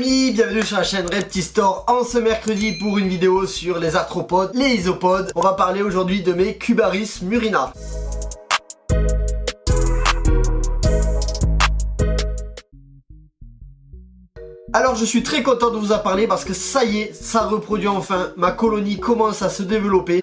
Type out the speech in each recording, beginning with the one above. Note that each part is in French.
amis, bienvenue sur la chaîne Reptistore en ce mercredi pour une vidéo sur les arthropodes, les isopodes. On va parler aujourd'hui de mes Cubaris murina. Alors je suis très content de vous en parler parce que ça y est, ça reproduit enfin, ma colonie commence à se développer.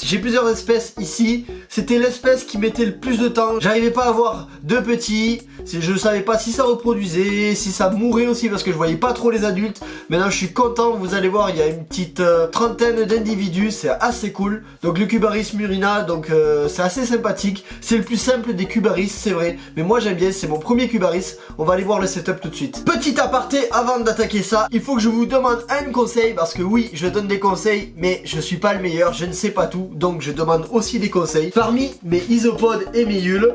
J'ai plusieurs espèces ici, c'était l'espèce qui mettait le plus de temps, j'arrivais pas à avoir de petits, je savais pas si ça reproduisait, si ça mourait aussi parce que je voyais pas trop les adultes. Maintenant je suis content, vous allez voir, il y a une petite trentaine d'individus, c'est assez cool. Donc le Cubaris murina, donc c'est assez sympathique, c'est le plus simple des Cubaris, c'est vrai, mais moi j'aime bien, c'est mon premier Cubaris. On va aller voir le setup tout de suite. Petit aparté, avant d'attaquer ça, il faut que je vous demande un conseil parce que oui, je donne des conseils, mais je suis pas le meilleur, je ne sais pas tout, donc je demande aussi des conseils. Parmi mes isopodes et mes yules,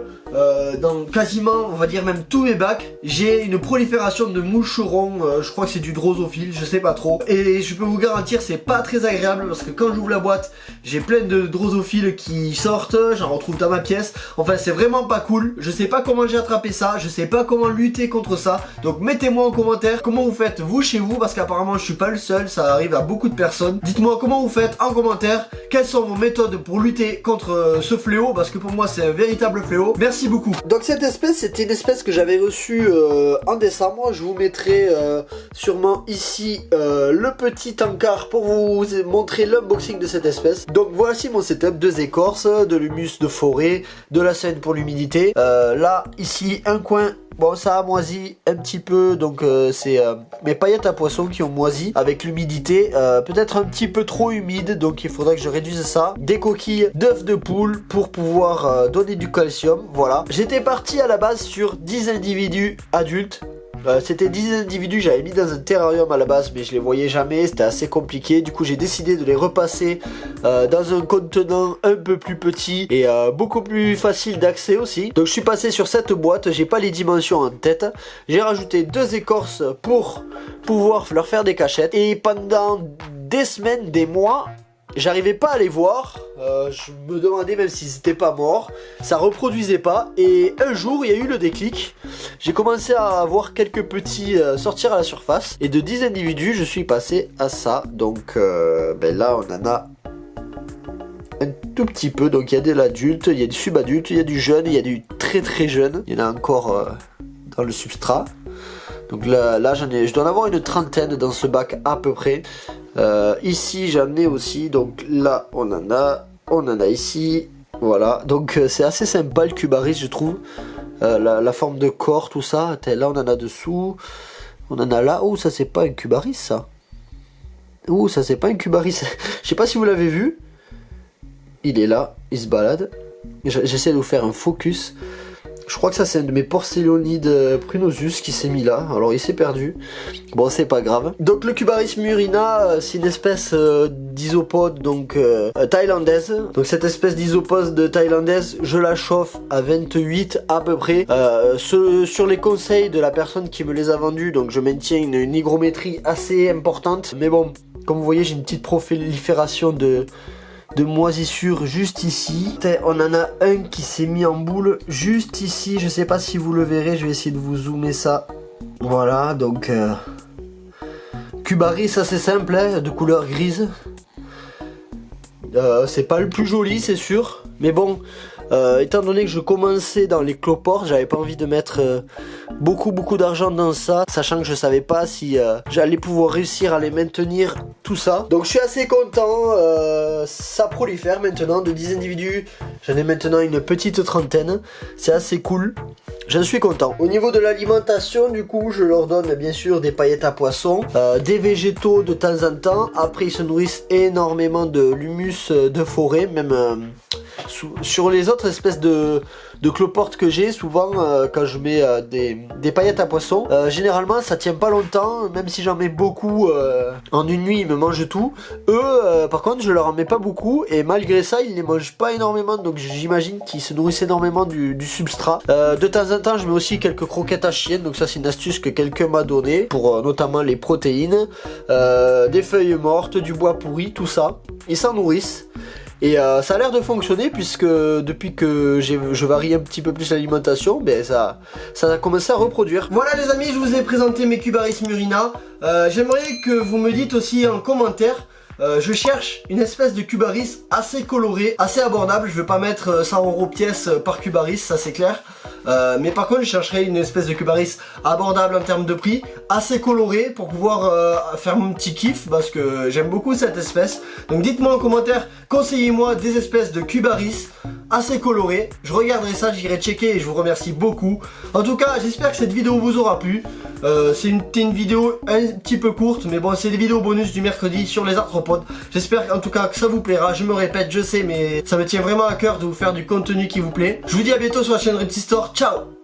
dans quasiment, on va dire même tous mes bacs, j'ai une prolifération de moucherons, je crois que c'est du drosophile, je sais pas trop. Et je peux vous garantir, c'est pas très agréable parce que quand j'ouvre la boîte, j'ai plein de drosophiles qui sortent, j'en retrouve dans ma pièce. Enfin, c'est vraiment pas cool, je sais pas comment j'ai attrapé ça, je sais pas comment lutter contre ça. Donc mettez-moi en commentaire comment vous faites vous chez vous, parce qu'apparemment je suis pas le seul, ça arrive à beaucoup de personnes. Dites-moi comment vous faites en commentaire, quelles sont vos méthodes pour lutter contre ce fléau, parce que pour moi c'est un véritable fléau. Merci beaucoup. Donc cette espèce, c'était une espèce que j'avais reçue en décembre. Je vous mettrai sûrement ici le petit encart pour vous montrer l'unboxing de cette espèce. Donc voici mon setup, 2 écorces, de l'humus de forêt, de la sève pour l'humidité. Là, ici, un coin. Bon, ça a moisi un petit peu, donc c'est mes paillettes à poisson qui ont moisi avec l'humidité, peut-être un petit peu trop humide, donc il faudrait que je réduise ça. Des coquilles d'œufs de poule pour pouvoir donner du calcium, voilà. J'étais parti à la base sur 10 individus adultes. C'était 10 individus, j'avais mis dans un terrarium à la base, mais je les voyais jamais, c'était assez compliqué. Du coup j'ai décidé de les repasser dans un contenant un peu plus petit et beaucoup plus facile d'accès aussi. Donc je suis passé sur cette boîte, j'ai pas les dimensions en tête. J'ai rajouté 2 écorces pour pouvoir leur faire des cachettes. Et pendant des semaines, des mois, j'arrivais pas à les voir, je me demandais même s'ils étaient pas morts, ça reproduisait pas, et un jour il y a eu le déclic, j'ai commencé à voir quelques petits sortir à la surface, et de 10 individus je suis passé à ça, donc là on en a un tout petit peu, donc il y a de l'adulte, il y a du subadulte, il y a du jeune, il y a du très très jeune, il y en a encore dans le substrat. Donc là je dois en avoir une trentaine dans ce bac à peu près. Ici j'en ai aussi, donc là on en a ici, voilà. Donc c'est assez sympa le Cubaris, je trouve. La forme de corps, tout ça. Là on en a dessous, on en a là. Oh, ça c'est pas un Cubaris ça. Oh, ça c'est pas un Cubaris. Je sais pas si vous l'avez vu. Il est là, il se balade. J'essaie de vous faire un focus. Je crois que ça c'est un de mes Porcellonides Prunosus qui s'est mis là, alors il s'est perdu, bon c'est pas grave. Donc le Cubaris murina, c'est une espèce d'isopode donc thaïlandaise. Donc cette espèce d'isopode thaïlandaise, je la chauffe à 28 à peu près. Sur les conseils de la personne qui me les a vendus, donc je maintiens une hygrométrie assez importante. Mais bon, comme vous voyez j'ai une petite prolifération de moisissures juste ici. On en a un qui s'est mis en boule juste ici, je sais pas si vous le verrez, je vais essayer de vous zoomer ça. Voilà, donc Cubaris assez simple, hein, de couleur grise. C'est pas le plus joli c'est sûr, mais bon, étant donné que je commençais dans les cloportes, j'avais pas envie de mettre beaucoup d'argent dans ça, sachant que je savais pas si j'allais pouvoir réussir à les maintenir, tout ça. Donc je suis assez content, ça prolifère maintenant de 10 individus, j'en ai maintenant une petite trentaine, c'est assez cool. J'en suis content. Au niveau de l'alimentation, du coup, je leur donne bien sûr des paillettes à poisson, des végétaux de temps en temps. Après, ils se nourrissent énormément de l'humus de forêt, même sur les autres espèces de cloportes que j'ai, souvent quand je mets des paillettes à poisson, généralement ça tient pas longtemps, même si j'en mets beaucoup, en une nuit ils me mangent tout. Eux, par contre, je leur en mets pas beaucoup, et malgré ça, ils les mangent pas énormément, donc j'imagine qu'ils se nourrissent énormément du substrat. De temps en temps, je mets aussi quelques croquettes à chienne, donc ça c'est une astuce que quelqu'un m'a donné, pour notamment les protéines, des feuilles mortes, du bois pourri, tout ça. Ils s'en nourrissent. Et ça a l'air de fonctionner puisque depuis que je varie un petit peu plus l'alimentation, ben ça a commencé à reproduire. Voilà les amis, je vous ai présenté mes Cubaris Murina. J'aimerais que vous me dites aussi en commentaire. Je cherche une espèce de Cubaris assez coloré, assez abordable. Je vais pas mettre 100 € pièce par Cubaris, ça c'est clair. Mais par contre je chercherai une espèce de Cubaris abordable en termes de prix, assez coloré pour pouvoir faire mon petit kiff parce que j'aime beaucoup cette espèce. Donc dites-moi en commentaire, conseillez-moi des espèces de Cubaris assez colorées. Je regarderai ça, j'irai checker et je vous remercie beaucoup. En tout cas j'espère que cette vidéo vous aura plu. C'est une vidéo un petit peu courte, mais bon c'est des vidéos bonus du mercredi sur les arthropodes. J'espère en tout cas que ça vous plaira. Je me répète, je sais, mais ça me tient vraiment à cœur de vous faire du contenu qui vous plaît. Je vous dis à bientôt sur la chaîne Repti Store. Ciao!